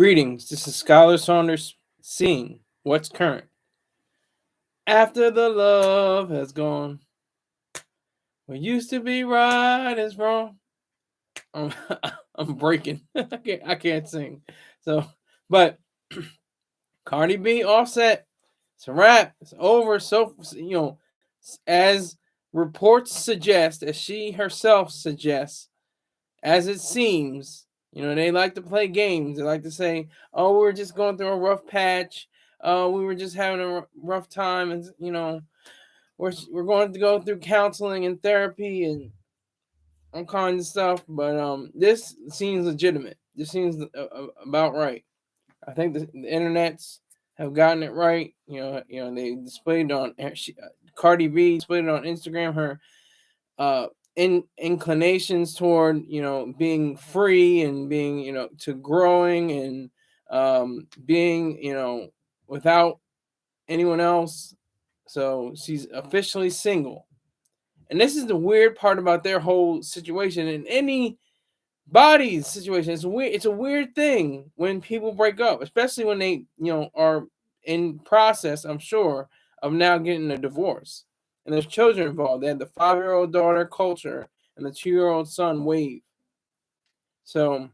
Greetings, this is Skylar Saunders seeing what's current. After the love has gone, what used to be right is wrong. I'm, I'm breaking. I can't sing. So, but Cardi B, Offset, it's a wrap. It's over. So, as reports suggest, as she herself suggests, as it seems, they like to play games. They like to say, "Oh, we were just going through a rough patch. We were just having a rough time, and we're going to go through counseling and therapy and all kinds of stuff." But this seems legitimate. This seems about right. I think the internets have gotten it right. They displayed on Cardi B displayed it on Instagram her uh inclinations toward being free and being to growing and being without anyone else. So she's officially single, and this is the weird part about their whole situation. In any body's situation, it's a weird thing when people break up, especially when they are in process, I'm sure, of now getting a divorce, and there's children involved. They had the 5-year-old daughter Culture and the 2-year-old son Wave. So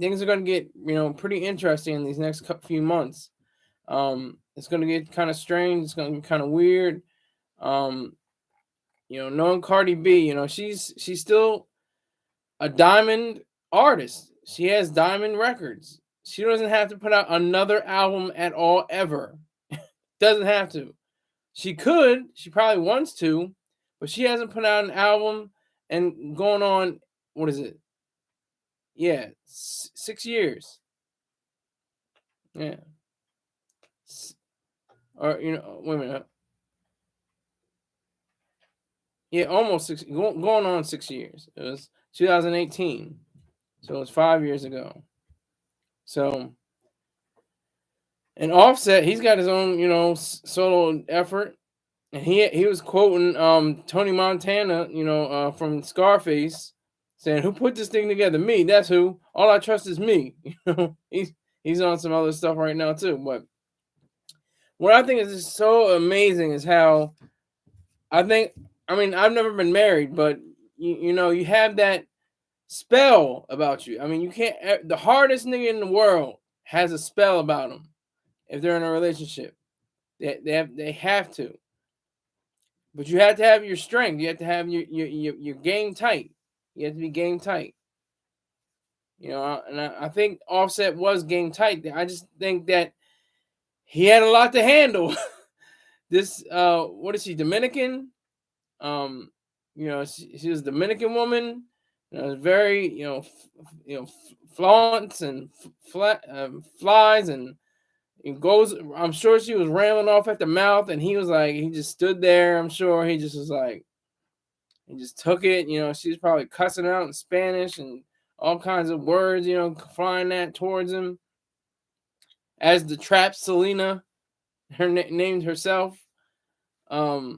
things are going to get pretty interesting in these next few months. It's going to get kind of strange. It's going to be kind of weird. um Knowing Cardi B, she's still a diamond artist. She has diamond records. She doesn't have to put out another album at all ever. Doesn't have to. She could. She probably wants to, but she hasn't put out an album and going on, what is it? Yeah, 6 years. Yeah. Or wait a minute. Yeah, almost six. Going on 6 years. It was 2018, so it was 5 years ago. So, and Offset, he's got his own solo effort, and he was quoting Tony Montana, from Scarface, saying, "Who put this thing together? Me. That's who. All I trust is me." He's on some other stuff right now too. But what I think is just so amazing is how I've never been married, but you have that spell about you. I mean, you can't. The hardest nigga in the world has a spell about him if they're in a relationship. They have to. But you have to have your strength. You have to have your game tight. You have to be game tight. And I think Offset was game tight. I just think that he had a lot to handle. This what is she, Dominican? She was a Dominican woman. Very flaunts and flies and it goes. I'm sure she was rambling off at the mouth, and he was like, he just stood there. I'm sure he just was like, he just took it. She was probably cussing out in Spanish and all kinds of words, flying that towards him. As the Trap Selena, named herself. Yeah,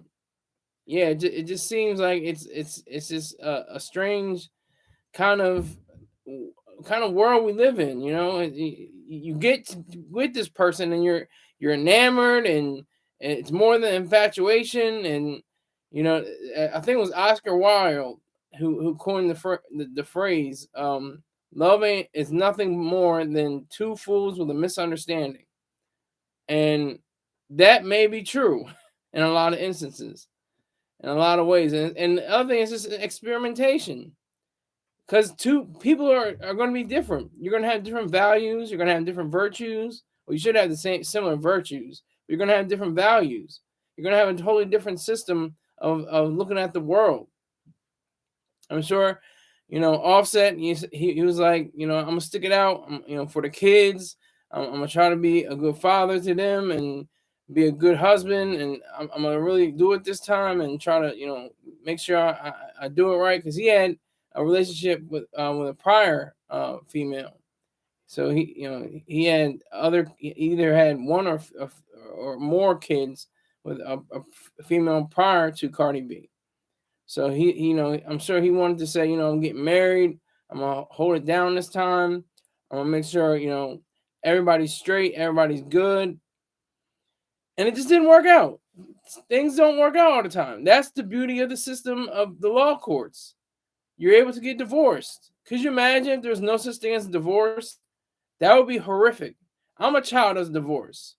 it just seems like it's just a strange kind of world we live in. You get with this person and you're enamored, and it's more than infatuation. And I think it was Oscar Wilde who coined the phrase, love is nothing more than two fools with a misunderstanding. And that may be true in a lot of instances, in a lot of ways. And the other thing is just experimentation. Because two people are going to be different. You're going to have different values. You're going to have different virtues. Well, you should have the similar virtues. But you're going to have different values. You're going to have a totally different system of looking at the world. I'm sure, Offset, he was like, I'm going to stick it out, for the kids. I'm going to try to be a good father to them and be a good husband. And I'm going to really do it this time and try to, make sure I do it right. Because he had a relationship with a prior female. So he had either had one or more kids with a female prior to Cardi B. So he I'm sure he wanted to say, I'm getting married. I'm gonna hold it down this time. I'm gonna make sure, everybody's straight, everybody's good, and it just didn't work out. Things don't work out all the time. That's the beauty of the system of the law courts. You're able to get divorced. Could you imagine if there's no such thing as divorce? That would be horrific. I'm a child of divorce.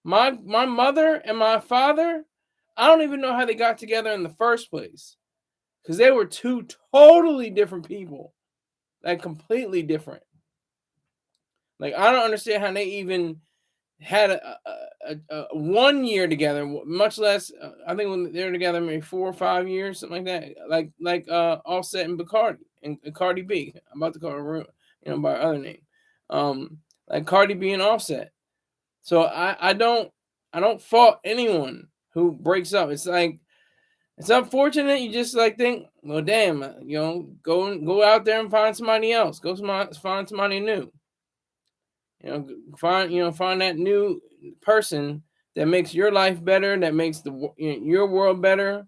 My mother and my father, I don't even know how they got together in the first place. Because they were two totally different people. Like completely different. Like I don't understand how they even had a 1 year together, much less I think when they were together maybe 4 or 5 years, something like that. Like Offset and Bacardi and Cardi B. I'm about to call her by her other name. Like Cardi B and Offset. So I don't fault anyone who breaks up. It's like it's unfortunate. You just like think, well, damn, go out there and find somebody else. Find somebody new. Find that new person that makes your life better, that makes your world better,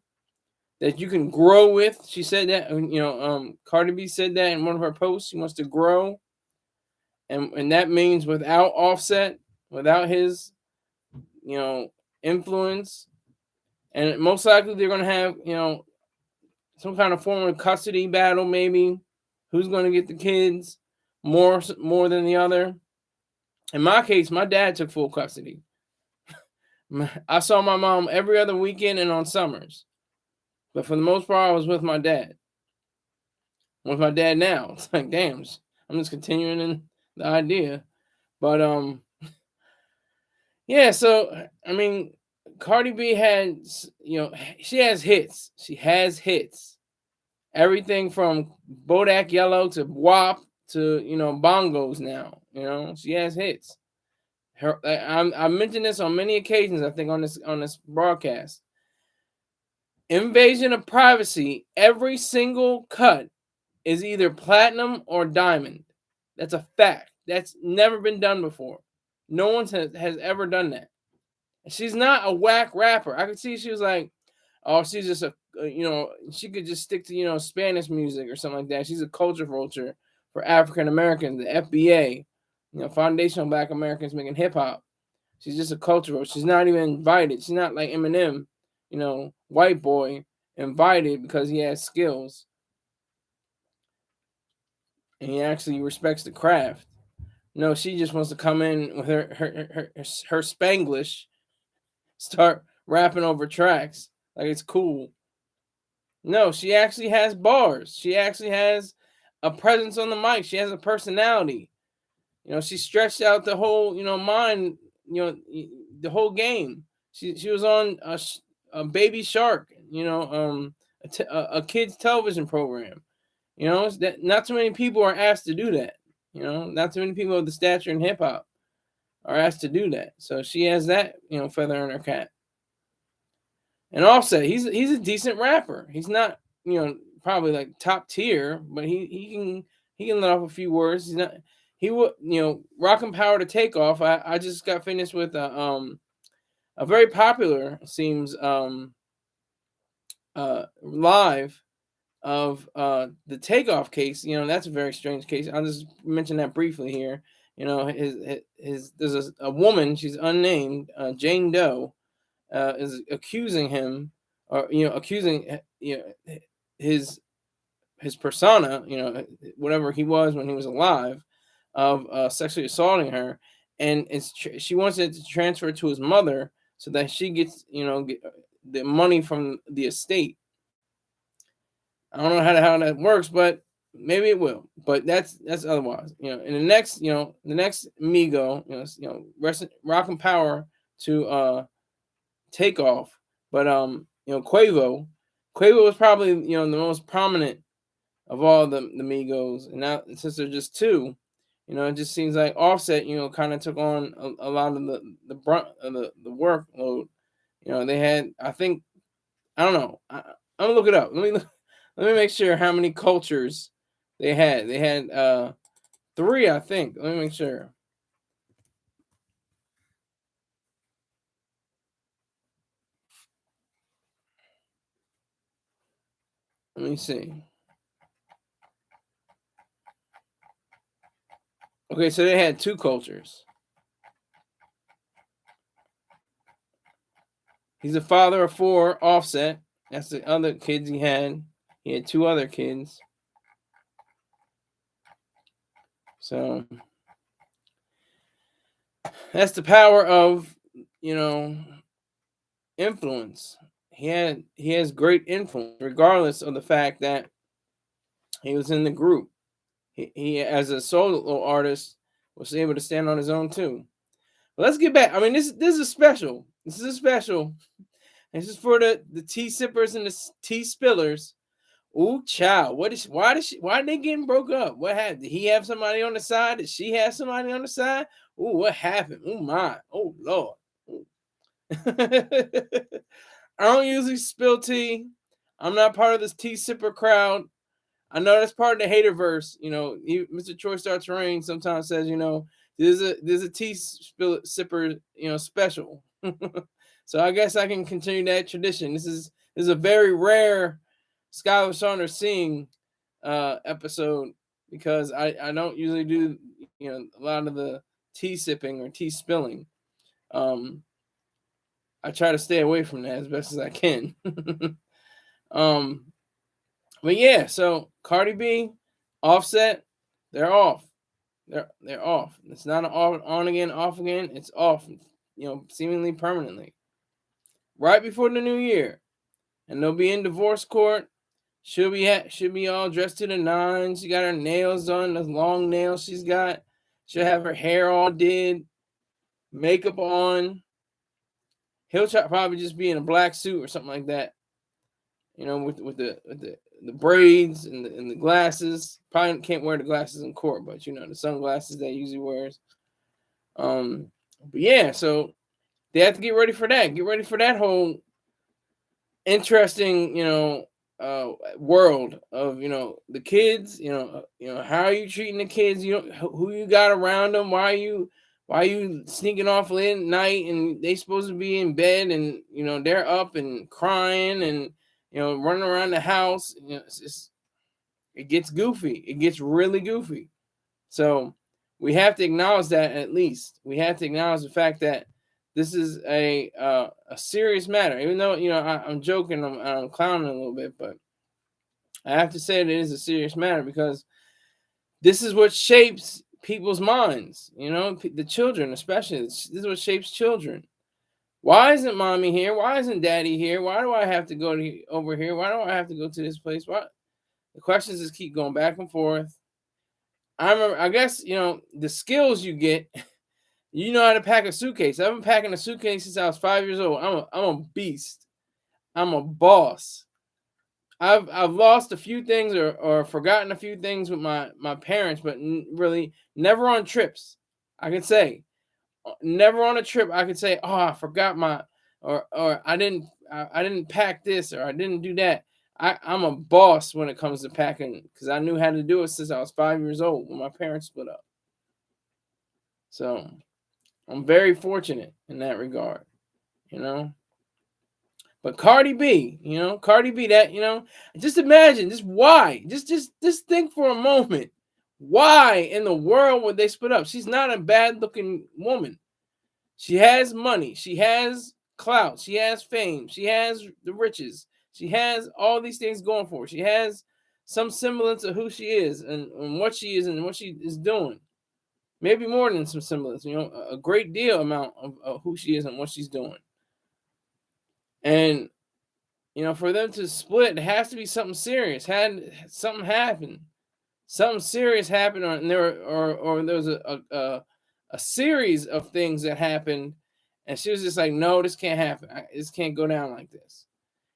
that you can grow with. She said that. Cardi B said that in one of her posts. She wants to grow, and that means without Offset, without his influence, and most likely they're gonna have some kind of form of custody battle, maybe. Who's gonna get the kids more than the other? In my case, my dad took full custody. I saw my mom every other weekend and on summers, but for the most part, I was with my dad. I'm with my dad now. It's like, damn, I'm just continuing in the idea, but yeah. So I mean, Cardi B she has hits. She has hits. Everything from Bodak Yellow to WAP to bongos now. She has hits. I mentioned this on many occasions. I think on this broadcast. Invasion of Privacy. Every single cut is either platinum or diamond. That's a fact. That's never been done before. No one has ever done that. She's not a whack rapper. I could see she was like, oh, she's just she could just stick to Spanish music or something like that. She's a culture vulture for African Americans, the FBA, Foundational Black Americans making hip hop. She's just a cultural. She's not even invited. She's not like Eminem, white boy invited because he has skills and he actually respects the craft. No, she just wants to come in with her Spanglish, start rapping over tracks like it's cool. No, she actually has bars. She actually has a presence on the mic. She has a personality. She stretched out the whole, mind, the whole game. She was on a Baby Shark, a kids television program. That not too many people are asked to do that. Not too many people of the stature in hip hop are asked to do that. So she has that, feather in her cap. And Offset, he's a decent rapper. He's not, probably like top tier, but he can let off a few words. He's not he would Rockin' Power to Take Off. I just got finished with a very popular seems live of the Takeoff case. That's a very strange case. I'll just mention that briefly here. There's a woman, she's unnamed, Jane Doe, is accusing him, or accusing his persona, whatever he was when he was alive, of sexually assaulting her, and she wants it to transfer to his mother so that she gets get the money from the estate. I don't know how that works, but maybe it will. But that's otherwise. In the next Migo, Rockin' Power to Take Off. But Quavo was probably the most prominent of all the Migos, and now since they're just two, it just seems like Offset kind of took on a lot of the brunt of the workload. They had, I think, I don't know. I'm gonna look it up. Let me make sure how many cultures they had. They had 3, I think. Let me make sure. Let me see. Okay, so they had two cultures. He's a father of four, Offset. That's the other kids he had. He had two other kids. So that's the power of, influence. He has great influence, regardless of the fact that he was in the group. He as a solo artist was able to stand on his own too. But let's get back. I mean, this is special. This is a special. This is for the tea sippers and the tea spillers. Ooh, child. Why they getting broke up? What happened? Did he have somebody on the side? Did she have somebody on the side? Ooh, what happened? Oh my. Oh Lord. I don't usually spill tea. I'm not part of this tea sipper crowd. I know that's part of the haterverse. Mr. Troy Starts Rain sometimes says, there's a tea sipper, special. So I guess I can continue that tradition. This is a very rare Skylar Saunders Sing episode, because I don't usually do a lot of the tea sipping or tea spilling. I try to stay away from that as best as I can. But yeah, so Cardi B, Offset, they're off. They're off. It's not an on again, off again. It's off, seemingly permanently. Right before the new year, and they'll be in divorce court. She'll be all dressed to the nines. She got her nails done, those long nails she's got. She'll have her hair all did, makeup on. He'll probably just be in a black suit or something like that. With the braids and the glasses. Probably can't wear the glasses in court, but the sunglasses that he usually wears. But yeah, so they have to get ready for that. Get ready for that whole interesting, world of the kids. How are you treating the kids? Who you got around them? Why are you sneaking off late at night and they supposed to be in bed and they're up and crying and running around the house. It gets goofy. It gets really goofy. So we have to acknowledge that. At least we have to acknowledge the fact that this is a serious matter. Even though I'm joking, I'm clowning a little bit, but I have to say that it is a serious matter, because this is what shapes people's minds. The children, especially. This is what shapes children. Why isn't mommy here? Why isn't daddy here? Why do I have to go over here? Why do I have to go to this place? What? The questions just keep going back and forth. I guess, the skills you get, you know how to pack a suitcase. I've been packing a suitcase since I was 5 years old. I'm a beast. I'm a boss. I've lost a few things or forgotten a few things with my parents, but really never on trips. I can say never on a trip. I could say, oh, I forgot or I didn't pack this, or I didn't do that. I'm a boss when it comes to packing, because I knew how to do it since I was 5 years old when my parents split up. So I'm very fortunate in that regard, But Cardi B, that, just imagine, just why, just think for a moment, why in the world would they split up? She's not a bad looking woman. She has money. She has clout. She has fame. She has the riches. She has all these things going for her. She has some semblance of who she is and what she is and what she is doing. Maybe more than some semblance, a great deal amount of who she is and what she's doing. And, for them to split, it has to be something serious. Had something happened. Something serious happened, and there was a series of things that happened, and she was just like, no, this can't happen. This can't go down like this.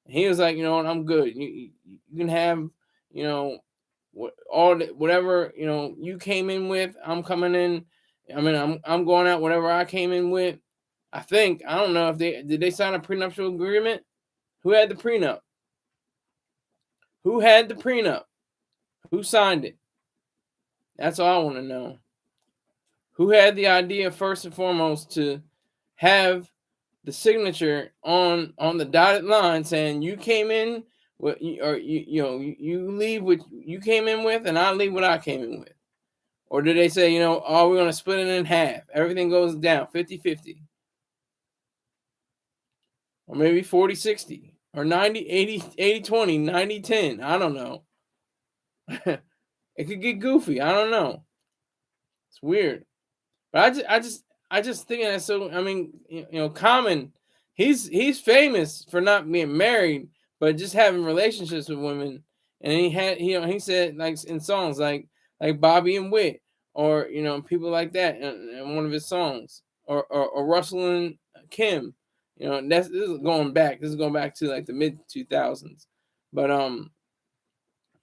And he was like, you know what, I'm good. You can have, whatever, you came in with, I'm coming in. I mean, I'm going out whatever I came in with. I don't know if did they sign a prenuptial agreement? Who had the prenup? Who had the prenup? Who signed it? That's all I want to know. Who had the idea first and foremost to have the signature on the dotted line saying you came in with, or you leave with you came in with, and I leave what I came in with? Or do they say, we're going to split it in half? Everything goes down 50-50. Or maybe 40-60. Or 80-20, 90-10. I don't know. It could get goofy. I don't know. It's weird. But I just think that's so. I mean, Common, he's famous for not being married, but just having relationships with women. And he said like in songs like Bobby and Whit, or people like that in one of his songs, or Russell and Kim. This is going back. This is going back to like the mid 2000s. But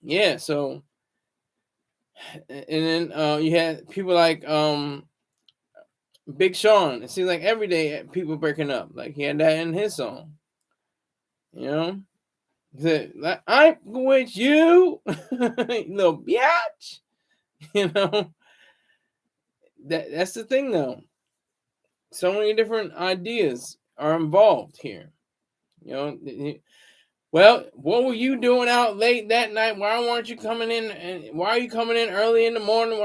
yeah. So, and then you had people like Big Sean. It seems like every day people breaking up. Like he had that in his song. He said, "I'm with you, little biatch." That's the thing though. So many different ideas are involved here. Well, what were you doing out late that night? Why weren't you coming in? And why are you coming in early in the morning?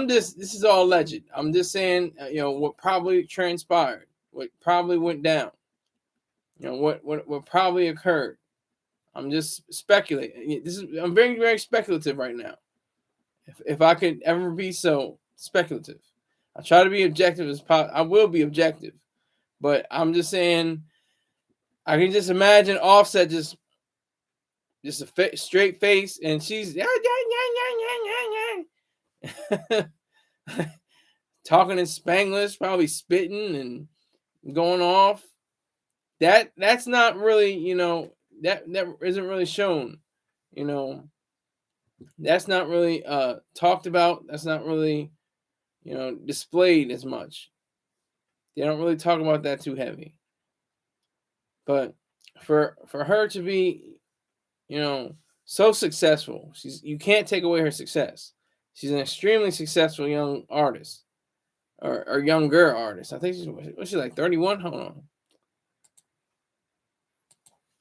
This is all alleged. I'm just saying, what probably transpired, what probably went down, what probably occurred. I'm just speculating. I'm very, very speculative right now. If I could ever be so speculative, I try to be objective as possible. I will be objective, but I'm just saying, I can just imagine Offset just a straight face, and she's talking in Spanglish, probably spitting and going off. That's not really, that isn't really shown. That's not really talked about. That's not really, displayed as much. They don't really talk about that too heavy. But for her to be, so successful, you can't take away her success. She's an extremely successful young artist, or younger artist. I think she's like 31. Hold on,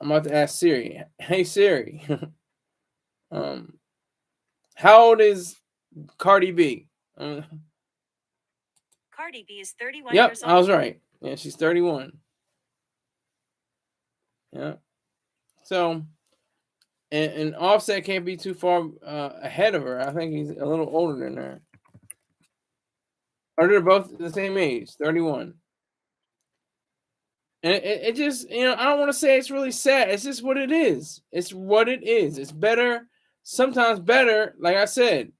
I'm about to ask Siri. Hey Siri, how old is Cardi B? Cardi B is 31 years old. I was right. Yeah, she's 31. Yeah. So, and Offset can't be too far ahead of her. I think he's a little older than her. Or they're both the same age, 31. And it just, I don't want to say it's really sad. It's just what it is. It's what it is. It's better, sometimes better. Like I said,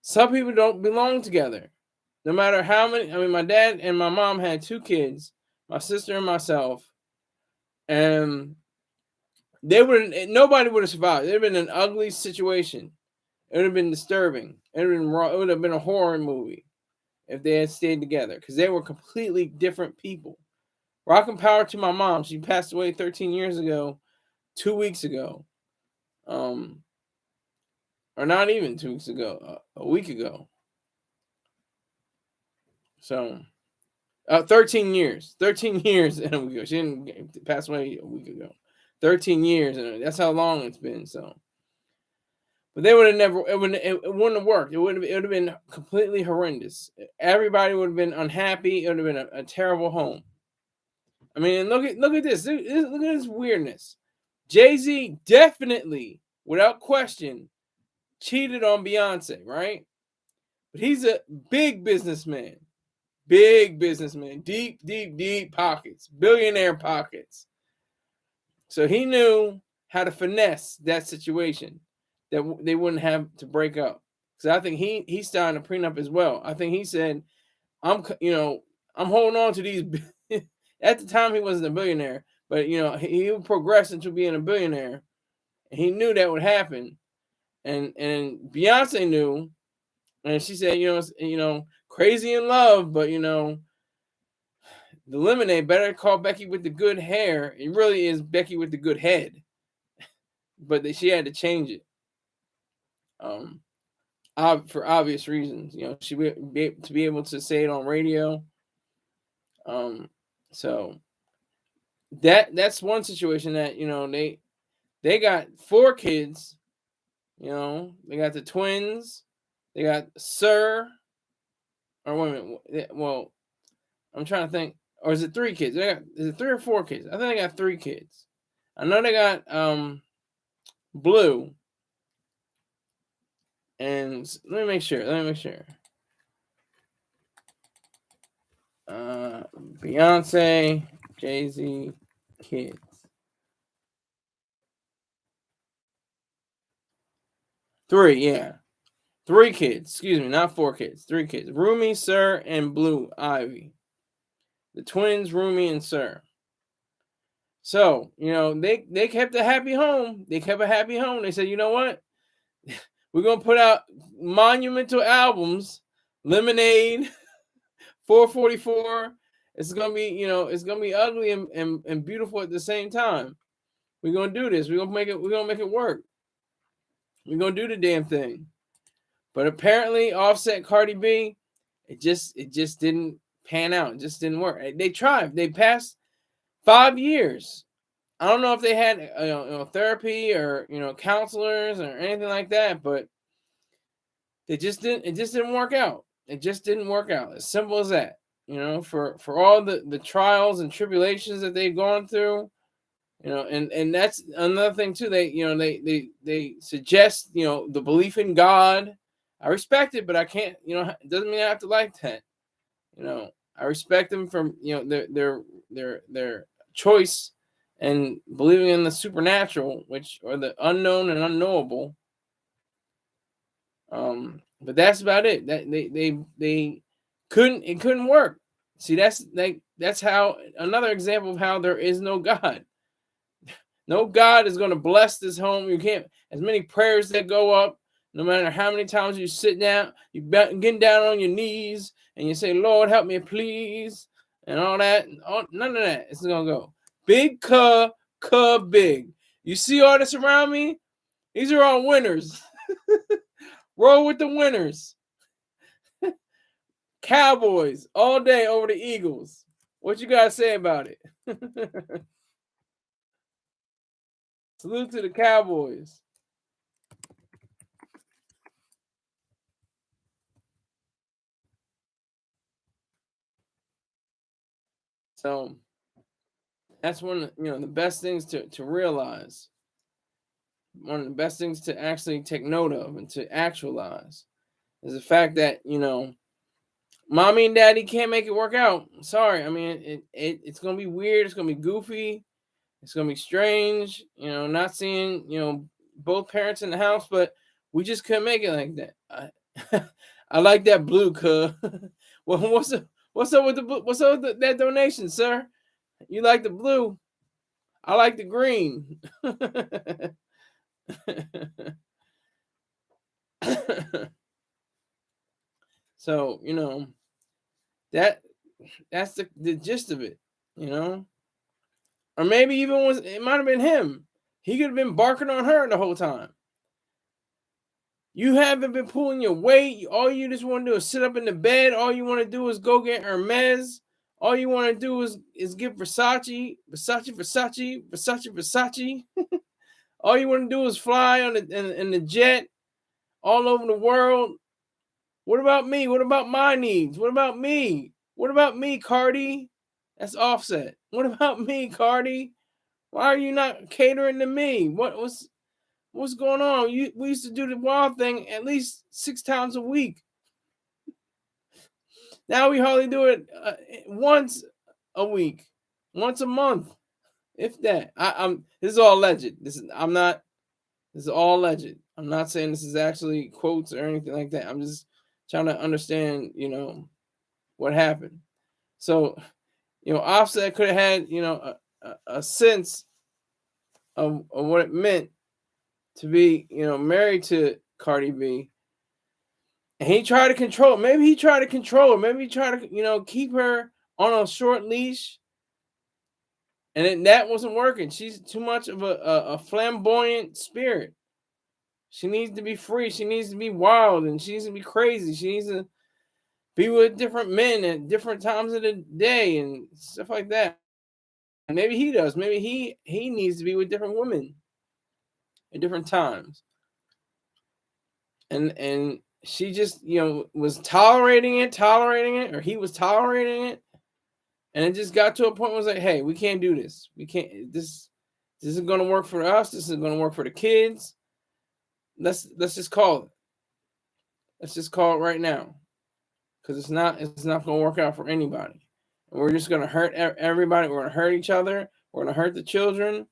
some people don't belong together. No matter how many, my dad and my mom had 2 kids, my sister and myself, and nobody would have survived. It would have been an ugly situation. It would have been disturbing. It would have been a horror movie if they had stayed together, because they were completely different people. Rock and power to my mom. She passed away 13 years ago, 2 weeks ago. Or not even 2 weeks ago, a week ago. So, 13 years. 13 years and a week ago. She didn't pass away a week ago. 13 years, and that's how long it's been. So, but they would have never. It wouldn't have worked. It would have been completely horrendous. Everybody would have been unhappy. It would have been a terrible home. Look at this. Look at this weirdness. Jay-Z definitely, without question, cheated on Beyonce, right? But he's a big businessman. Big businessman. Deep, deep, deep pockets. Billionaire pockets. So he knew how to finesse that situation, that they wouldn't have to break up. So I think he's starting a prenup as well. I think he said, I'm holding on to these. At the time, he wasn't a billionaire, but he progressed into being a billionaire, and he knew that would happen. And Beyonce knew, and she said, crazy in love, but the lemonade, better call Becky with the good hair. It really is Becky with the good head, but she had to change it. For obvious reasons, she would be able to say it on radio. So that's one situation that they got 4 kids. They got the twins, they got Sir, Or wait a minute. Well, I'm trying to think. Or is it 3 kids? Is it 3 or 4 kids? I think they got 3 kids. I know they got Blue. And let me make sure. Beyonce, Jay-Z, kids. 3, yeah. 3 kids. Excuse me, not 4 kids. 3 kids. Rumi, Sir, and Blue Ivy. The twins, Rumi and Sir. So, they kept a happy home. They kept a happy home. They said, you know what? We're going to put out monumental albums. Lemonade, 444. It's going to be, it's going to be ugly and beautiful at the same time. We're going to do this. We're going to make it work. We're going to do the damn thing. But apparently Offset, Cardi B, it just didn't pan out. It just didn't work. They tried. They passed 5 years. I don't know if they had therapy or counselors or anything like that, but it just didn't work out. It just didn't work out. As simple as that. For all the trials and tribulations that they've gone through, and that's another thing too. They suggest the belief in God. I respect it, but I can't. It doesn't mean I have to like that. I respect them from their choice and believing in the supernatural, which or the unknown and unknowable. But that's about it. That they couldn't work. See, that's how another example of how there is no God. No God is going to bless this home. You can't, as many prayers that go up, no matter how many times you sit down, you getting down on your knees and you say, Lord, help me, please, and all that. None of that. It's going to go. Big big. You see all this around me? These are all winners. Roll with the winners. Cowboys all day over the Eagles. What you got to say about it? Salute to the Cowboys. So that's one of the best things to realize. One of the best things to actually take note of and to actualize is the fact that mommy and daddy can't make it work out. Sorry, I mean it's gonna be weird. It's gonna be goofy. It's gonna be strange. Not seeing both parents in the house, but we just couldn't make it like that. I like that blue, cuz. Well, what's up with that donation, sir? You like the blue? I like the green. So that's the gist of it, or maybe even it might have been him. He could have been barking on her the whole time. You haven't been pulling your weight. All you just want to do is sit up in the bed. All you want to do is go get Hermes. All you want to do is get Versace. All you want to do is fly on in the jet all over the world. What about me? What about my needs? What about me? What about me, Cardi? That's Offset. What about me, Cardi? Why are you not catering to me? What's going on? We used to do the wild thing at least 6 times a week. Now we hardly do it once a week, once a month, if that. This is all alleged. This is all alleged. I'm not saying this is actually quotes or anything like that. I'm just trying to understand, what happened. So, Offset could have had, a sense of what it meant to be, married to Cardi B. And he tried to control. Maybe he tried to control her. Maybe he tried to, keep her on a short leash. And then that wasn't working. She's too much of a flamboyant spirit. She needs to be free. She needs to be wild, and she needs to be crazy. She needs to be with different men at different times of the day and stuff like that. And maybe he does. Maybe he needs to be with different women at different times. And she just, was tolerating it, or he was tolerating it, and it just got to a point where it was like, hey, we can't do this. We can't. This isn't going to work for us. This isn't going to work for the kids. Let's just call it. Let's just call it right now, because it's not going to work out for anybody. And we're just going to hurt everybody. We're going to hurt each other. We're going to hurt the children.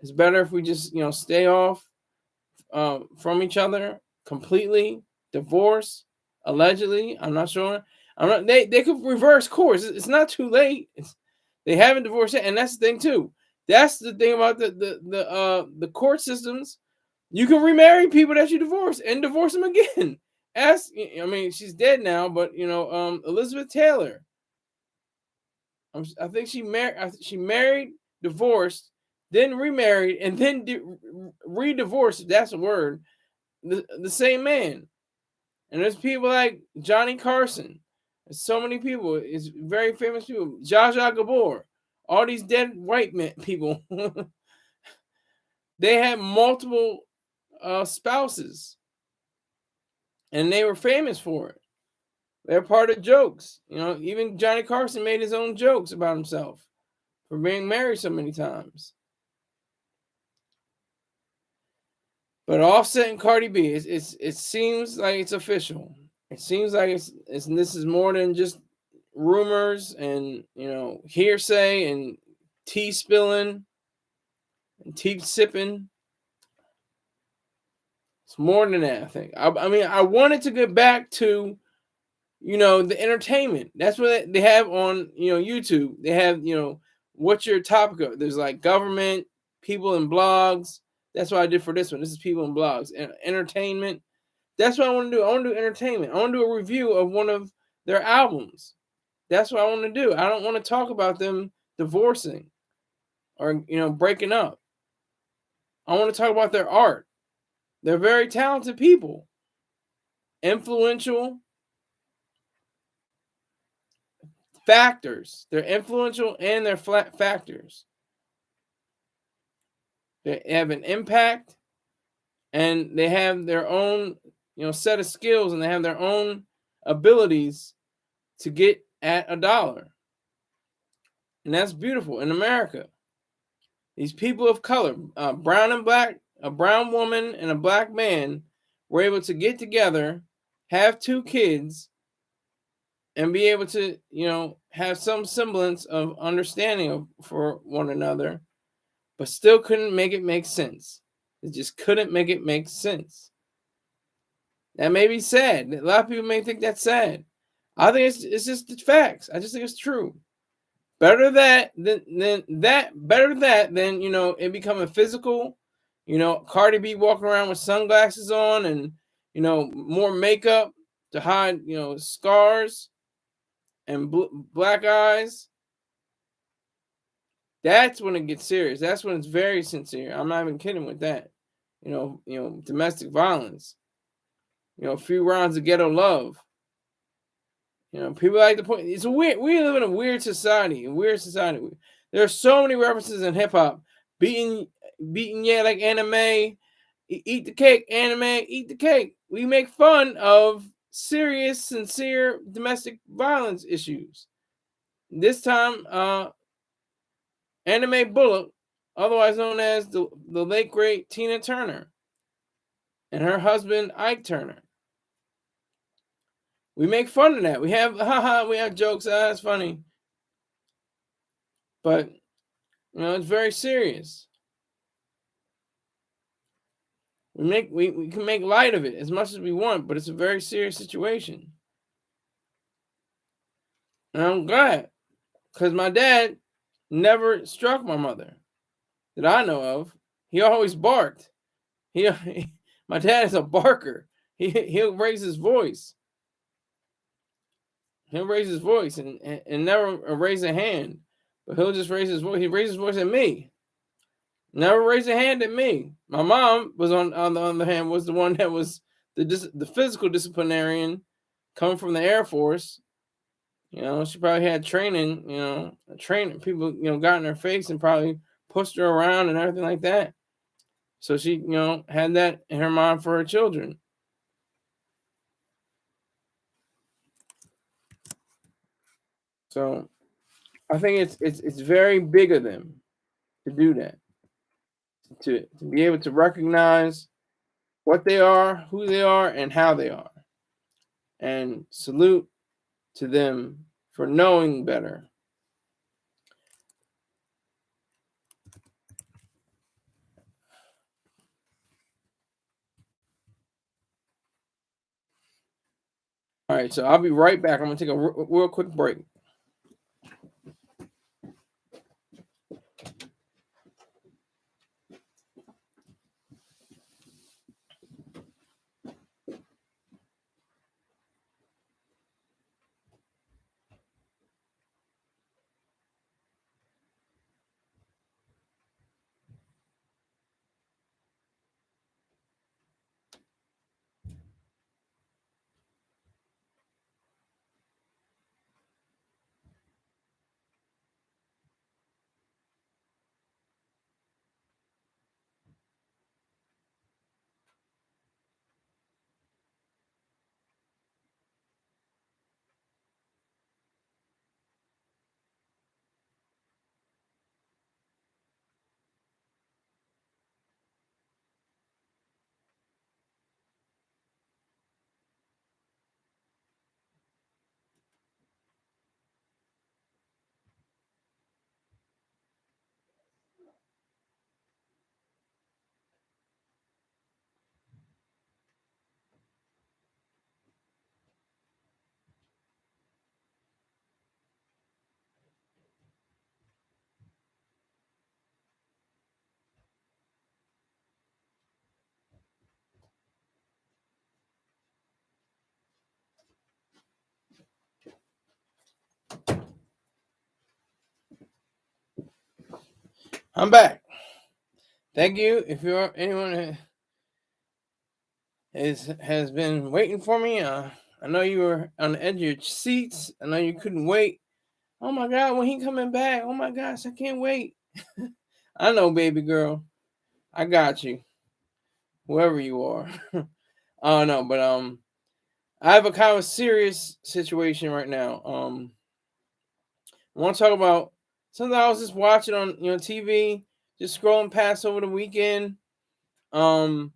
It's better if we just stay off from each other completely. Divorce, allegedly. I'm not sure. I'm not. They could reverse course. It's not too late. They haven't divorced yet, and that's the thing too. That's the thing about the court systems. You can remarry people that you divorced and divorce them again. She's dead now, but Elizabeth Taylor. I think she married, divorced, then remarried, and then re-divorced. If that's a word. The same man. And there's people like Johnny Carson. There's so many people. It's very famous people. Zsa Zsa Gabor. All these dead white men people. They had multiple spouses. And they were famous for it. They're part of jokes. Even Johnny Carson made his own jokes about himself for being married so many times. But Offset and Cardi B, it seems like it's official. It seems like this is more than just rumors and hearsay and tea spilling and tea sipping. It's more than that, I think. I wanted to get back to the entertainment. That's what they have on YouTube. They have what's your topic of? There's like government, people, and blogs. That's what I did for this one. This is people and blogs and entertainment. That's what I want to do. I want to do entertainment. I want to do a review of one of their albums. That's what I want to do. I don't want to talk about them divorcing or breaking up. I want to talk about their art. They're very talented people, influential factors. They're influential and they're flat factors. They have an impact, and they have their own set of skills, and they have their own abilities to get at a dollar. And that's beautiful in America. These people of color, brown and black, a brown woman and a black man, were able to get together, have 2 kids, and be able to have some semblance of understanding for one another, but still couldn't make it make sense. They just couldn't make it make sense. That may be sad. A lot of people may think that's sad. I think it's just the facts. I just think it's true. Better that than it becoming physical. Cardi B walking around with sunglasses on and more makeup to hide scars and black eyes. That's when it gets serious. That's when it's very sincere. I'm not even kidding with that. Domestic violence. A few rounds of ghetto love. People like to point. It's weird. We live in a weird society. There are so many references in hip hop. Beating, yeah, like anime. Eat the cake, anime. Eat the cake. We make fun of serious, sincere domestic violence issues. This time, Anime Bullock, otherwise known as the late great Tina Turner, and her husband Ike Turner. We make fun of that. We have jokes. That's funny, but it's very serious. We can make light of it as much as we want, but it's a very serious situation. And I'm glad, because my dad never struck my mother that I know of. He always barked. My dad is a barker. He'll raise his voice. He'll raise his voice and never raise a hand, but he'll just raise his voice. He raises his voice at me. Never raised a hand at me. My mom was on the other hand was the one that was the physical disciplinarian, coming from the Air Force. She probably had training. Training people got in her face and probably pushed her around and everything like that. So she had that in her mind for her children. So I think it's very big of them to do that, to be able to recognize what they are, who they are, and how they are, and salute to them for knowing better. All right, so I'll be right back. I'm gonna take a real quick break. I'm back. Thank you. If you're anyone has been waiting for me, I know you were on the edge of your seats. I know you couldn't wait. Oh my God, when he coming back? Oh my gosh, I can't wait. I know, baby girl. I got you. Whoever you are. Oh no, but I have a kind of serious situation right now. I want to talk about something I was just watching on TV, just scrolling past over the weekend. Um,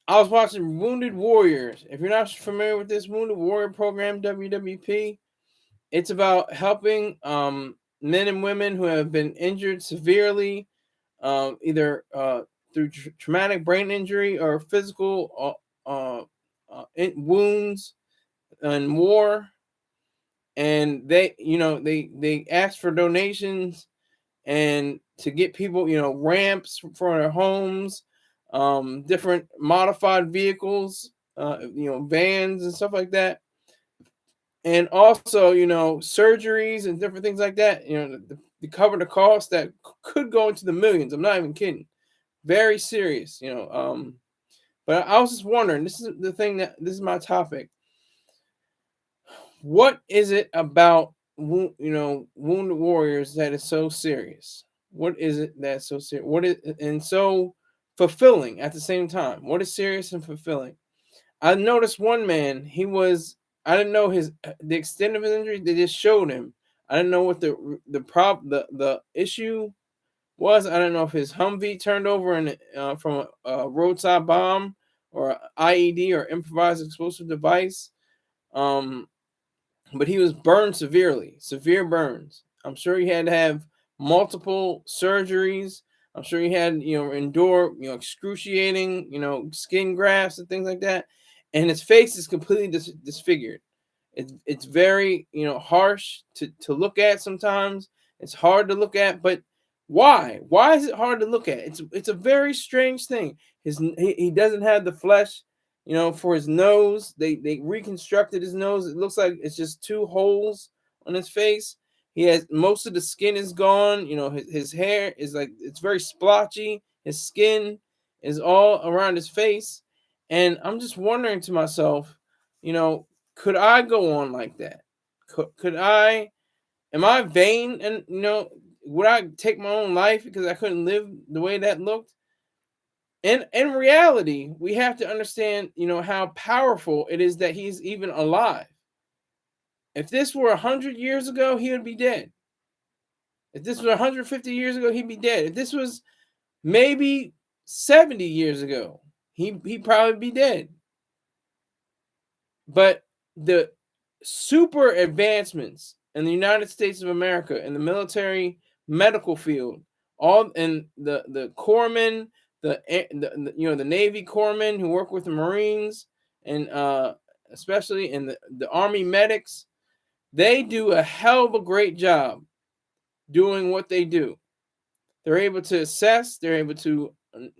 I was watching Wounded Warriors. If you're not familiar with this Wounded Warrior program, WWP, it's about helping men and women who have been injured severely, either through traumatic brain injury or physical wounds and war. And they ask for donations and to get people, ramps for their homes, different modified vehicles, vans and stuff like that, and also, surgeries and different things like that. To cover the cost that could go into the millions. I'm not even kidding. Very serious. But I was just wondering. This is the thing this is my topic. What is it about wounded warriors that is so serious? What is it that's so serious? What is and so fulfilling at the same time? What is serious and fulfilling? I noticed one man. I didn't know the extent of his injury. They just showed him. I didn't know what the issue was. I don't know if his Humvee turned over from a roadside bomb or IED or improvised explosive device. Um, but he was burned severely, severe burns. I'm sure he had to have multiple surgeries. I'm sure he had, endure, excruciating, skin grafts and things like that. And his face is completely disfigured. It's very, harsh to look at sometimes. It's hard to look at, but why? Why is it hard to look at? It's a very strange thing. He doesn't have the flesh, for his nose. They reconstructed his nose. It looks like it's just two holes on his face. He has most of the skin is gone. His hair is like it's very splotchy. His skin is all around his face. And I'm just wondering to myself, could I go on like that? Could I? Am I vain? And would I take my own life because I couldn't live the way that looked? And in reality, we have to understand, how powerful it is that he's even alive. If this were 100 years ago, he would be dead. If this was 150 years ago, he'd be dead. If this was maybe 70 years ago, he'd probably be dead. But the super advancements in the United States of America in the military medical field, all in the corpsmen, the Navy corpsmen who work with the Marines, and especially in the Army medics, they do a hell of a great job doing what they do. They're able to assess, they're able to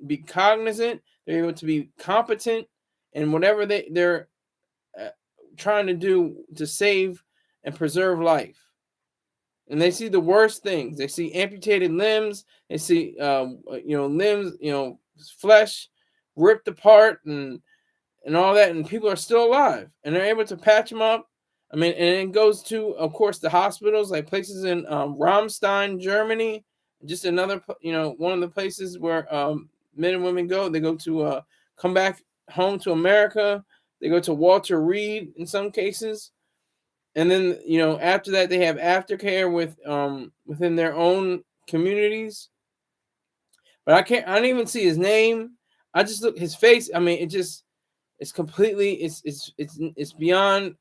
be cognizant, they're able to be competent in whatever they're trying to do to save and preserve life. And they see the worst things. They see amputated limbs. They see, limbs, flesh ripped apart and all that, and people are still alive, and they're able to patch them up. I mean, and it goes to, of course, the hospitals, like places in Ramstein, Germany, just another, one of the places where men and women go. They go to come back home to America. They go to Walter Reed in some cases, and then after that they have aftercare with within their own communities. But I don't even see his name. I just look his face. I mean, it's completely it's beyond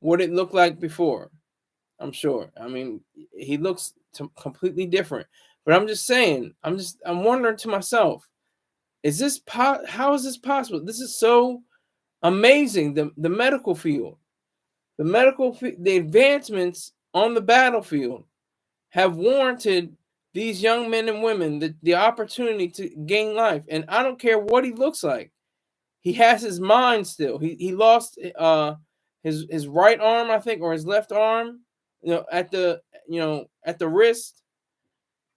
what it looked like before. I'm sure. I mean, he looks completely different. But I'm just saying. I'm wondering to myself, how is this possible? This is so amazing. The medical field, the advancements on the battlefield have warranted these young men and women the opportunity to gain life. And I don't care what he looks like. He has his mind still. He lost his right arm, I think, or his left arm, at the wrist,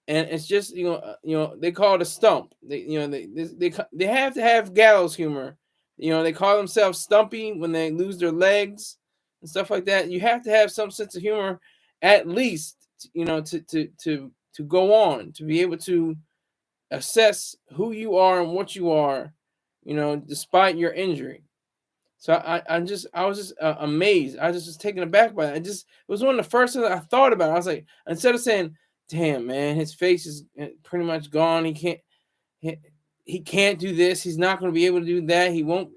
and it's just they call it a stump. They have to have gallows humor. They call themselves stumpy when they lose their legs and stuff like that. You have to have some sense of humor, at least, to go on, to be able to assess who you are and what you are, despite your injury. So I was just amazed. I was just taken aback by it. It was one of the first things I thought about. I was like, instead of saying, "Damn, man, his face is pretty much gone. He can't do this. He's not going to be able to do that. He won't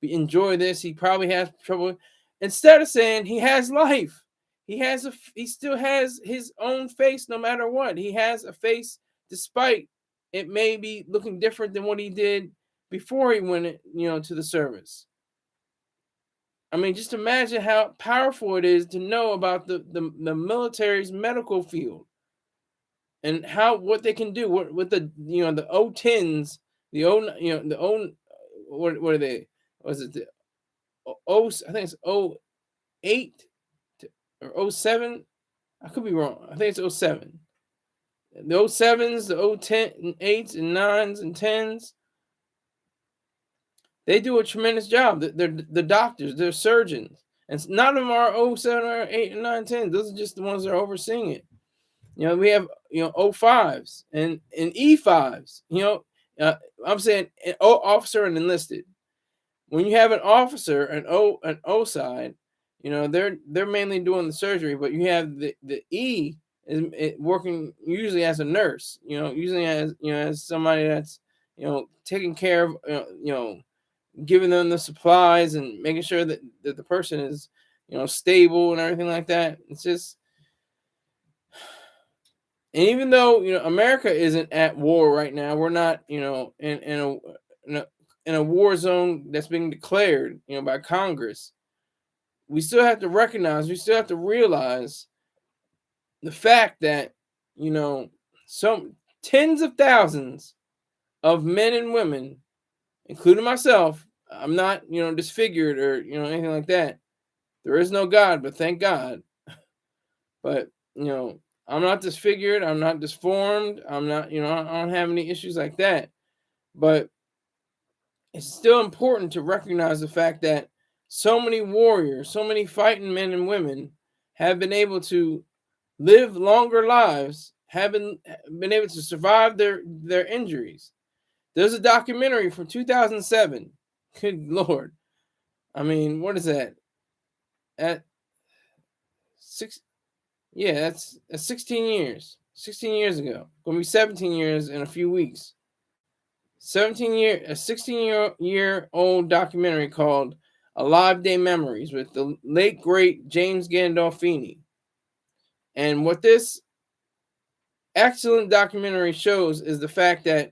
enjoy this. He probably has trouble." Instead of saying he has life, he still has his own face no matter what. He has a face despite it may be looking different than what he did before he went, to the service. I mean, just imagine how powerful it is to know about the military's medical field and what they can do with the the O10s, what are they? Was it the I think it's 08 or 07? I could be wrong. I think it's 07. The 07s, the 010, 8s and 9s and 10s. They do a tremendous job. They're the doctors, they're surgeons. And none of them are 07 or 8 and 9, 10. Those are just the ones that are overseeing it. We have 05s and E5s. I'm saying officer and enlisted. When you have an officer, an O side, they're mainly doing the surgery, but you have the E is working usually as a nurse. Usually as somebody that's taking care of giving them the supplies and making sure that the person is stable and everything like that. It's just, and even though America isn't at war right now, we're not in a war zone that's being declared by Congress. We still have to realize the fact that some tens of thousands of men and women, including myself, I'm not disfigured or anything like that. There is no God, but thank God. But I'm not disfigured. I'm not disformed. I'm not I don't have any issues like that. But it's still important to recognize the fact that so many warriors, so many fighting men and women have been able to live longer lives, have been able to survive their injuries. There's a documentary from 2007. Good Lord. I mean, what is that? that's 16 years. 16 years ago. Gonna be 17 years in a few weeks. A 16-year old documentary called Alive Day Memories with the late great James Gandolfini. And what this excellent documentary shows is the fact that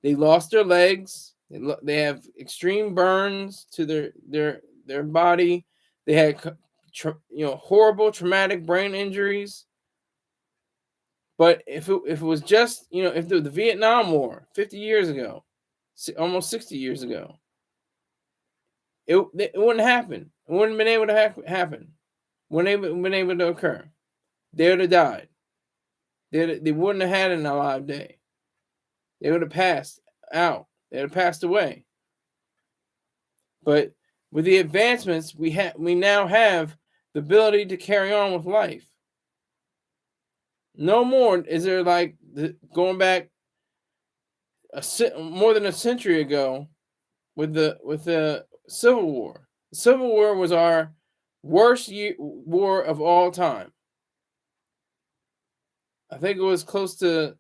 they lost their legs. They have extreme burns to their body. They had horrible traumatic brain injuries. But if it was just if the Vietnam War 50 years ago, almost 60 years ago, it wouldn't happen. It wouldn't have been able to happen. Wouldn't have been able to occur. They would have died. They wouldn't have had an alive day. They would have passed out. They would have passed away. But with the advancements, we now have the ability to carry on with life. No more is there like going back more than a century ago with the Civil War. The Civil War was our worst war of all time. I think it was close to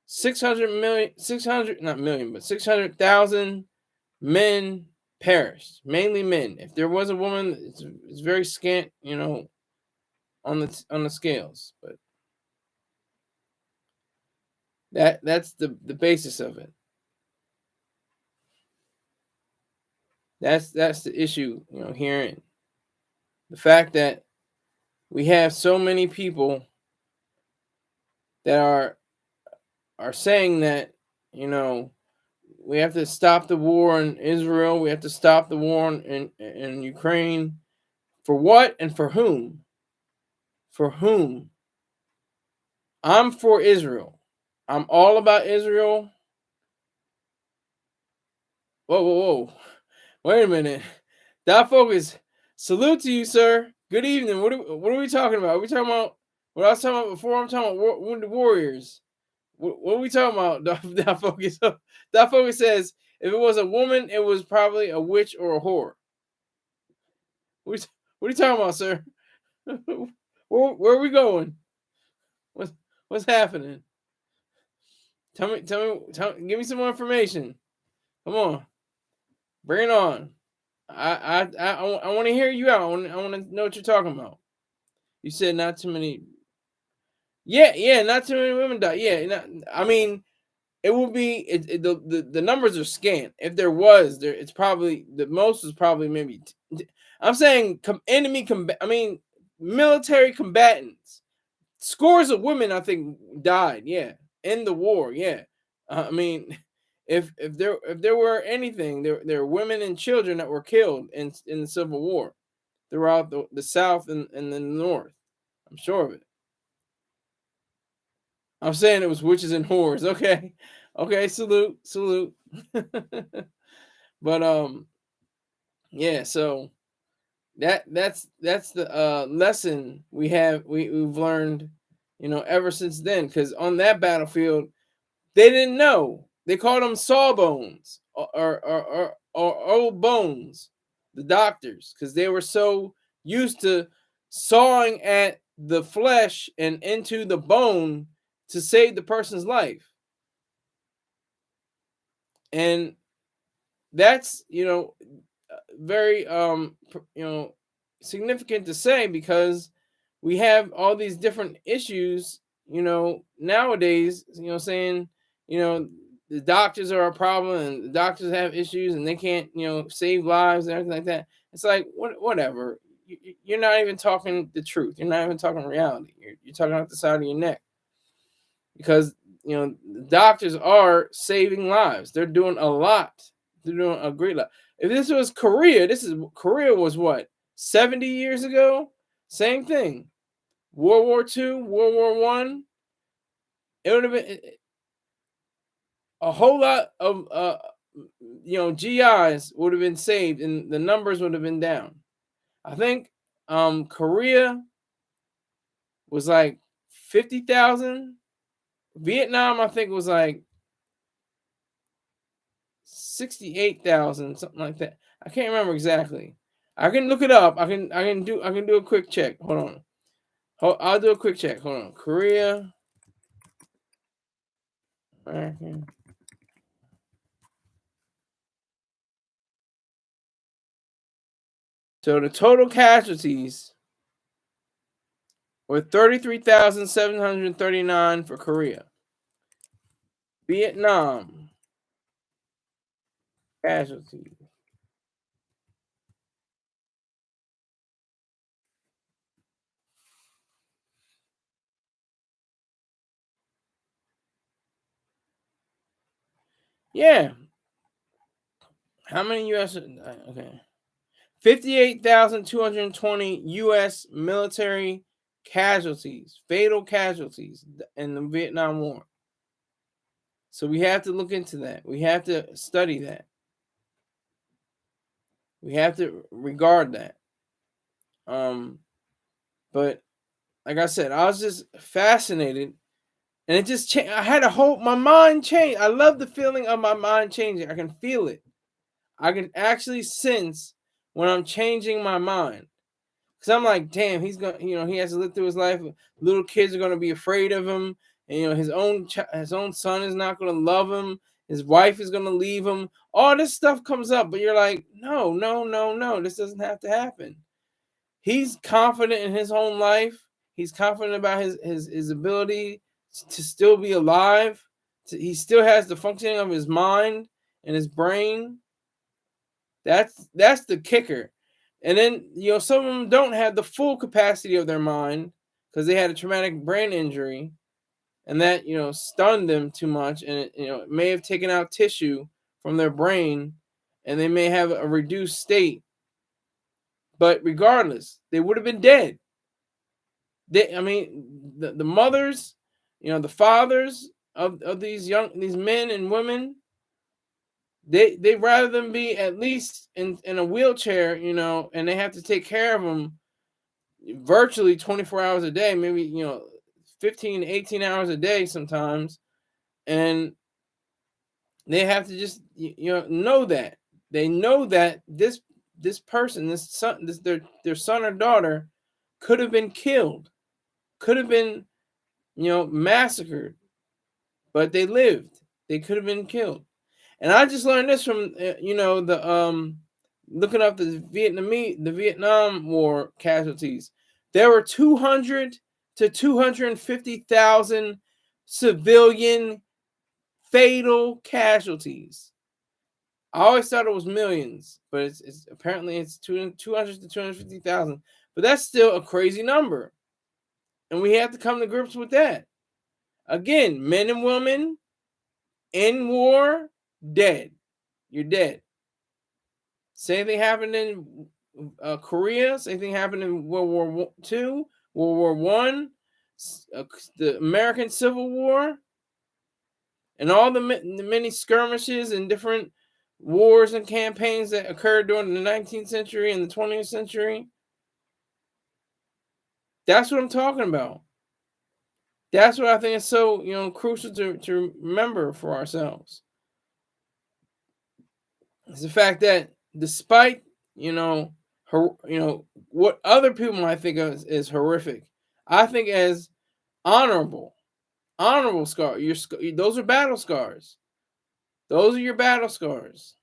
600,000 men perished, mainly men. If there was a woman, it's very scant, on the scales. But that's the basis of it. That's the issue, herein. The fact that we have so many people that are saying that, we have to stop the war in Israel, we have to stop the war in Ukraine. For what and for whom? For whom? I'm for Israel. I'm all about Israel. Whoa. Wait a minute. That focus. Salute to you, sir. Good evening. What are we talking about? Are we talking about what I was talking about before? I'm talking about Wounded Warriors. What are we talking about? That focus. That focus says if it was a woman, it was probably a witch or a whore. What are you talking about, sir? Where are we going? What's happening? Tell me. Give me some more information. Come on, bring it on. I want to hear you out. I want to know what you're talking about. You said not too many. Yeah, not too many women die. Yeah, I mean, it will be the numbers are scant. If there was, it's probably the most is probably maybe. I'm saying military combatants. Scores of women, I think, died. Yeah, in the war. Yeah, I mean, if there were anything, there were women and children that were killed in the Civil War throughout the South and the North. I'm sure of it. I'm saying it was witches and whores. Okay, salute. But yeah. So that's the lesson we've learned, ever since then. Because on that battlefield, they didn't know. They called them sawbones or old bones, the doctors, because they were so used to sawing at the flesh and into the bone to save the person's life. And that's, very significant to say, because we have all these different issues, nowadays, saying, the doctors are a problem and the doctors have issues and they can't, save lives and everything like that. It's like, whatever. You're not even talking the truth. You're not even talking reality. You're talking out the side of your neck, because doctors are saving lives. They're doing a lot. They're doing a great lot. If this was Korea, Korea was what, 70 years ago? Same thing. World War II, World War I. It would have been a whole lot of GIs would have been saved, and the numbers would have been down. I think Korea was like 50,000. Vietnam, I think, was like 68,000, something like that. I can't remember exactly. I can look it up. I can do a quick check. Hold on. I'll do a quick check. Hold on. Korea, American. So the total casualties were 33,739 for Korea. Vietnam casualties. Yeah. How many U.S. Okay. 58,220 U.S. military casualties, fatal casualties in the Vietnam War. So we have to look into that. We have to study that. We have to regard that. But like I said, I was just fascinated, and it just changed. I had a whole my mind changed. I love the feeling of my mind changing. I can feel it. I can actually sense when I'm changing my mind. Cause I'm like, damn, he's gonna, he has to live through his life. Little kids are gonna be afraid of him, and his own son is not gonna love him. His wife is gonna leave him. All this stuff comes up, but you're like, no, no, no, no, this doesn't have to happen. He's confident in his own life. He's confident about his ability to still be alive. He still has the functioning of his mind and his brain. That's the kicker. And then some of them don't have the full capacity of their mind because they had a traumatic brain injury, and that stunned them too much, and it may have taken out tissue from their brain, and they may have a reduced state. But regardless, they would have been dead. The mothers, the fathers of these men and women, they rather than be at least in a wheelchair, and they have to take care of them virtually 24 hours a day, maybe 15 18 hours a day sometimes, and they have to just know that they know that this person, this son, their son or daughter could have been killed, could have been massacred, but they lived. They could have been killed. And I just learned this from the looking up the Vietnam War casualties. There were 200 to 250,000 civilian fatal casualties. I always thought it was millions, but it's apparently it's 200 to 250,000. But that's still a crazy number, and we have to come to grips with that. Again, men and women in war, dead. You're dead. Same thing happened in Korea. Same thing happened in World War II, World War One, the American Civil War, and all the many skirmishes and different wars and campaigns that occurred during the 19th century and the 20th century. That's what I'm talking about. That's what I think is so crucial to remember for ourselves. It's the fact that despite what other people might think of as horrific, I think as honorable scar. Those are battle scars. Those are your battle scars.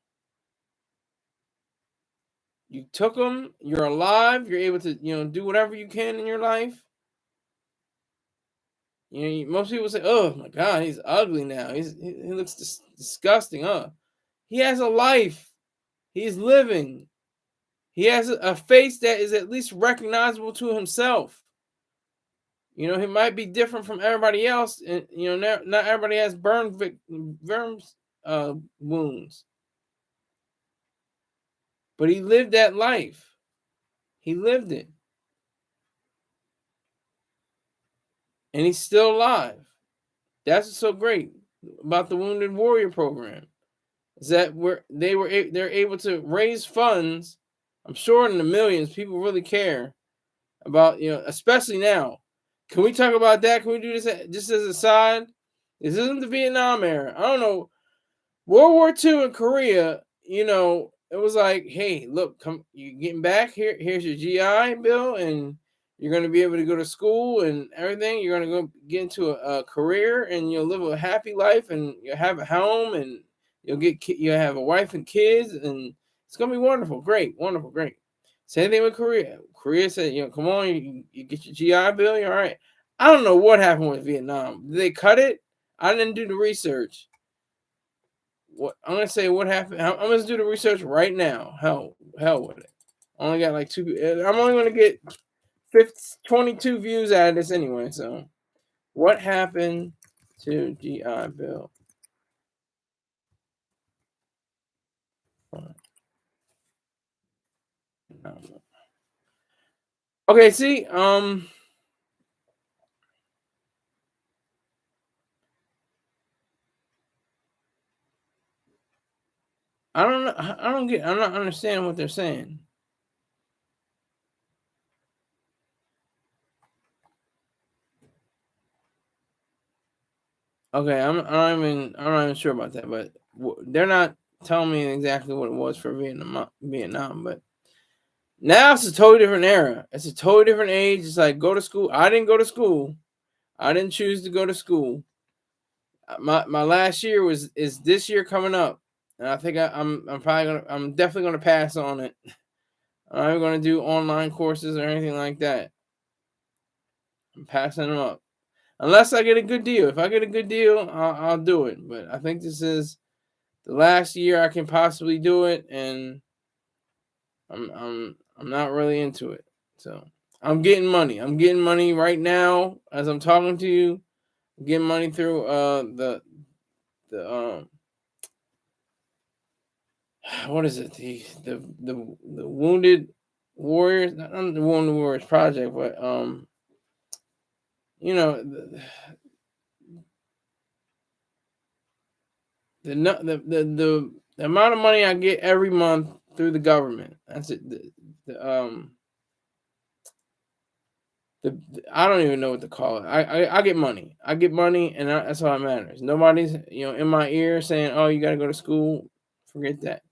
You took them. You're alive. You're able to do whatever you can in your life. Most people say, "Oh my God, he's ugly now. He looks disgusting." He has a life. He's living. He has a face that is at least recognizable to himself. He might be different from everybody else, and not everybody has burn wounds. But he lived that life. He lived it. And he's still alive. That's what's so great about the Wounded Warrior program. Is that they're able to raise funds. I'm sure in the millions. People really care about, especially now. Can we talk about that? Can we do this just as a side? This isn't the Vietnam era. I don't know. World War II in Korea, it was like, hey, look, come, you getting back here. Here's your GI Bill, and You're going to be able to go to school and everything. You're going to go get into a career, and you'll live a happy life, and you'll have a home, and you'll have a wife and kids, and it's going to be wonderful. Great, wonderful, great. Same thing with Korea. Korea said, come on, you get your GI Bill, you're all right. I don't know what happened with Vietnam. Did they cut it? I didn't do the research. What I'm gonna say, what happened? I'm gonna do the research right now. Hell with it. I only got like two. I'm only gonna get 22 views out of this anyway. So, what happened to GI Bill? Okay, see, I don't know. I'm not understanding what they're saying. Okay, I'm not even sure about that, but they're not telling me exactly what it was for Vietnam, but now it's a totally different era. It's a totally different age. It's like go to school. I didn't go to school. I didn't choose to go to school. My last year is this year coming up, and I think I'm definitely gonna pass on it. I'm not gonna do online courses or anything like that. I'm passing them up unless I get a good deal. If I get a good deal, I'll do it. But I think this is the last year I can possibly do it, and I'm not really into it. So I'm getting money. I'm getting money right now as I'm talking to you. I'm getting money through the what is it, the Wounded Warriors, not the Wounded Warriors Project, but you know the amount of money I get every month through the government. That's it. The I don't even know what to call it. I get money. I get money, and that's all that matters. Nobody's in my ear saying, "Oh, you got to go to school." Forget that.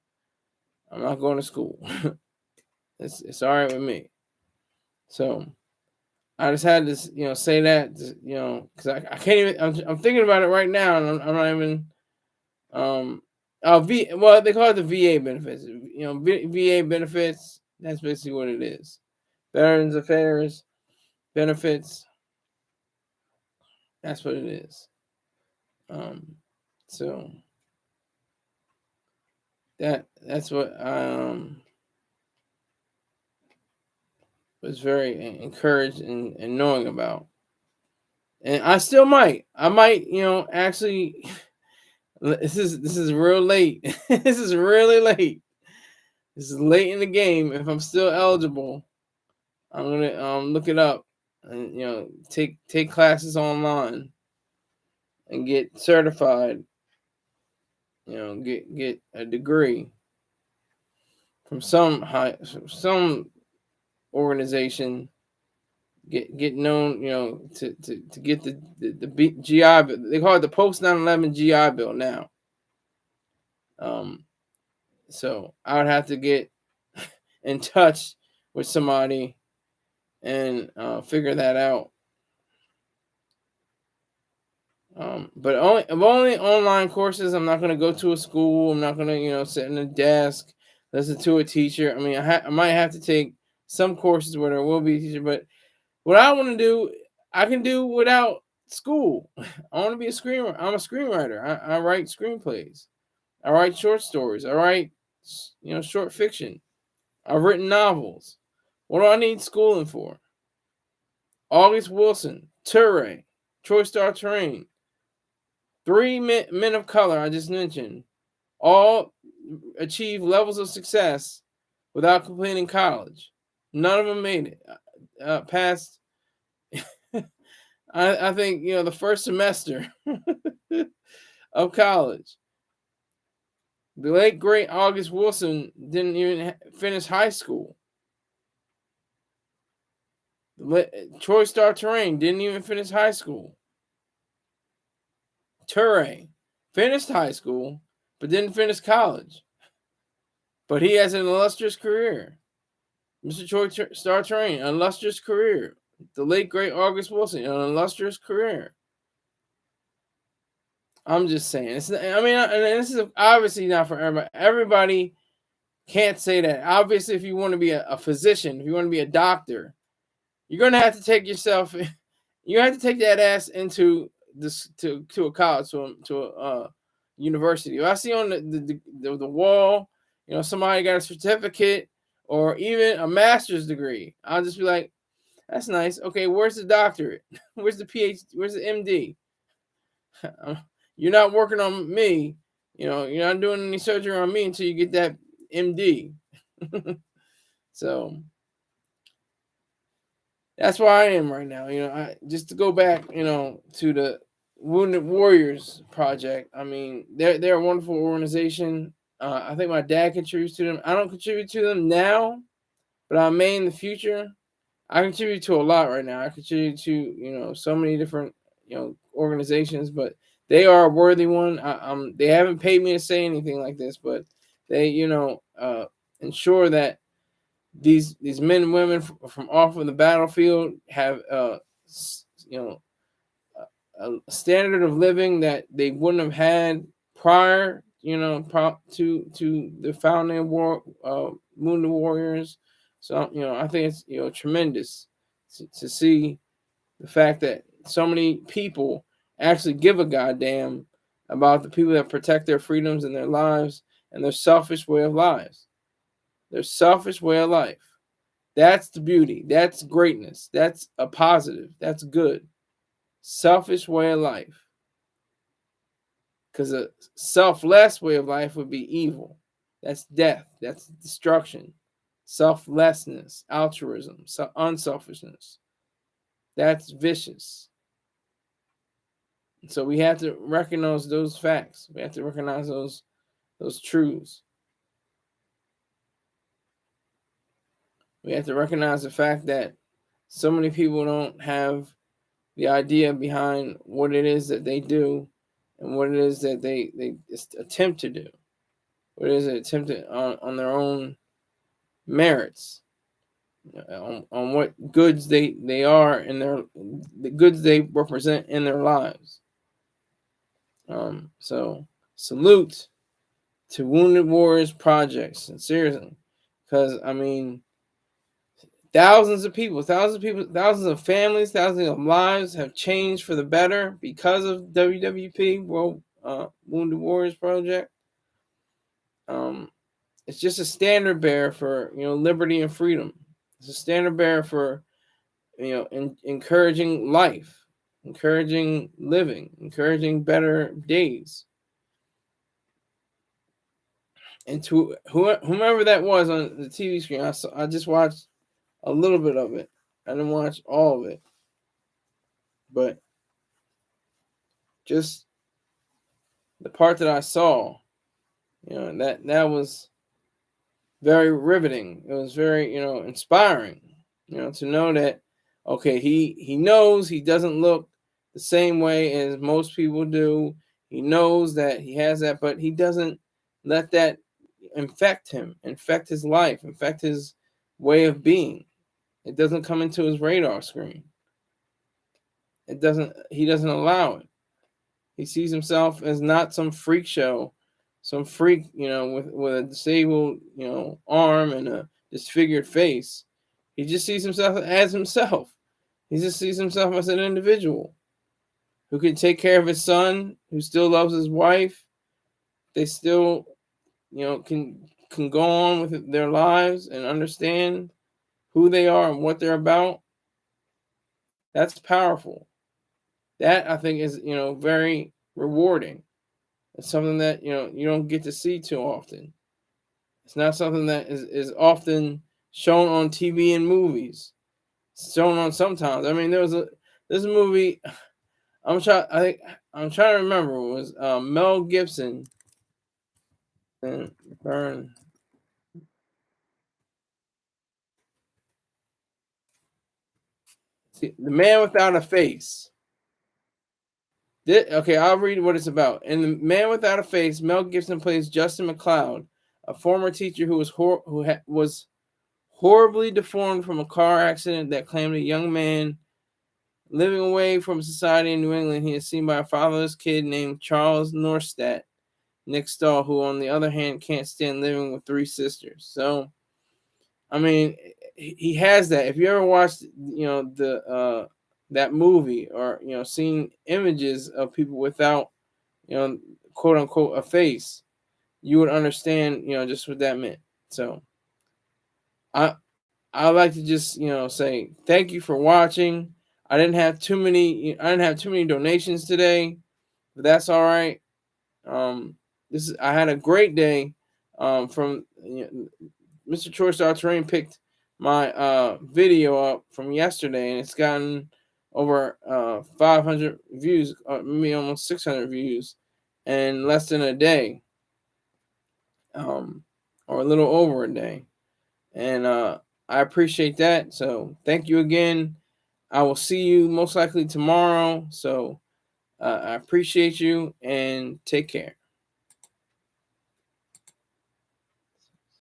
I'm not going to school. It's all right with me. So I just had to say that because I can't even. I'm thinking about it right now, and I'm not even. Well, they call it the VA benefits. VA benefits. That's basically what it is. Veterans Affairs benefits. That's what it is. So that's what was very encouraged and knowing about. And I still might. I might, actually this is real late. This is really late. This is late in the game. If I'm still eligible, I'm gonna look it up and take classes online and get certified. Get a degree from some organization. Get known, to get the GI Bill. They call it the post 9/11 GI Bill now. So I would have to get in touch with somebody and figure that out. But only online courses. I'm not going to go to a school. I'm not going to sit in a desk, listen to a teacher. I mean, I might have to take some courses where there will be a teacher, but what I want to do, I can do without school. I want to be a screenwriter. I'm a screenwriter. I write screenplays. I write short stories. I write, short fiction. I've written novels. What do I need schooling for? August Wilson, Turay, Troy Star Terrain, three men of color I just mentioned, all achieved levels of success without completing college. None of them made it past. I think the first semester of college. The late great August Wilson didn't even finish high school. Troy Star Terrain didn't even finish high school. Turay finished high school, but didn't finish college. But he has an illustrious career. Mr. Troy Star Train, an illustrious career. The late great August Wilson, an illustrious career. I'm just saying. And this is obviously not for everybody. Everybody can't say that. Obviously, if you want to be a physician, if you want to be a doctor, you're gonna have to take yourself. You have to take that ass into this to a college, to a university. If I see on the wall, somebody got a certificate or even a master's degree, I'll just be like, that's nice. Okay, where's the doctorate? Where's the PhD? Where's the MD? You're not working on me. You're not doing any surgery on me until you get that MD. So that's where I am right now. Just to go back, to the Wounded Warriors Project. I mean, they're a wonderful organization. I think my dad contributes to them. I don't contribute to them now, but I may in the future. I contribute to a lot right now. I contribute to so many different organizations, but they are a worthy one. They haven't paid me to say anything like this, but they ensure that these men and women from off of the battlefield have a standard of living that they wouldn't have had prior to the founding of Wounded Warriors. So I think it's tremendous to see the fact that so many people actually give a goddamn about the people that protect their freedoms and their lives and their selfish way of lives. Their selfish way of life. That's the beauty. That's greatness. That's a positive. That's good. Selfish way of life. Because a selfless way of life would be evil. That's death. That's destruction. Selflessness, altruism, unselfishness. That's vicious. So we have to recognize those facts. We have to recognize those truths. We have to recognize the fact that so many people don't have the idea behind what it is that they do and what it is that they attempt to do. What it is they attempt to, on their own merits, on what goods they are in the goods they represent in their lives. So salute to Wounded Warriors Projects, and seriously, because I mean, thousands of families, thousands of lives have changed for the better because of WWP, World Wounded Warriors Project. It's just a standard bearer for liberty and freedom. It's a standard bearer for encouraging life, encouraging living, encouraging better days. And to whomever that was on the TV screen, I just watched a little bit of it. I didn't watch all of it, but just the part that I saw, that was very riveting. It was very, inspiring, to know that, okay, he knows he doesn't look the same way as most people do. He knows that he has that, but he doesn't let that infect him, infect his life, infect his way of being. It doesn't come into his radar screen. He doesn't allow it. He sees himself as not some freak show, some freak, with a disabled, arm and a disfigured face. He just sees himself as himself. He just sees himself as an individual who can take care of his son, who still loves his wife. They still, can go on with their lives and understand who they are and what they're about. That's powerful. That, I think, is very rewarding. It's something that you don't get to see too often. It's not something that is often shown on TV and movies. It's shown on sometimes. I mean, there's a movie. I'm trying to remember. It was Mel Gibson and Burn. See, The Man Without a Face. Okay, I'll read what it's about. In The Man Without a Face, Mel Gibson plays Justin McLeod, a former teacher who was horribly deformed from a car accident that claimed a young man living away from society in New England. He is seen by a fatherless kid named Charles Norstadt next door, who on the other hand can't stand living with 3 sisters. So, I mean, he has that. If you ever watched, the that movie, or seen images of people without, quote unquote, a face, you would understand, just what that meant. So, I I like to just say thank you for watching. I didn't have too many donations today, but that's all right. I had a great day. From Mr. Choice Star Terrain picked my video up from yesterday, and it's gotten over 500 views, maybe almost 600 views, in less than a day, or a little over a day. And I appreciate that. So thank you again. I will see you most likely tomorrow. So I appreciate you, and take care.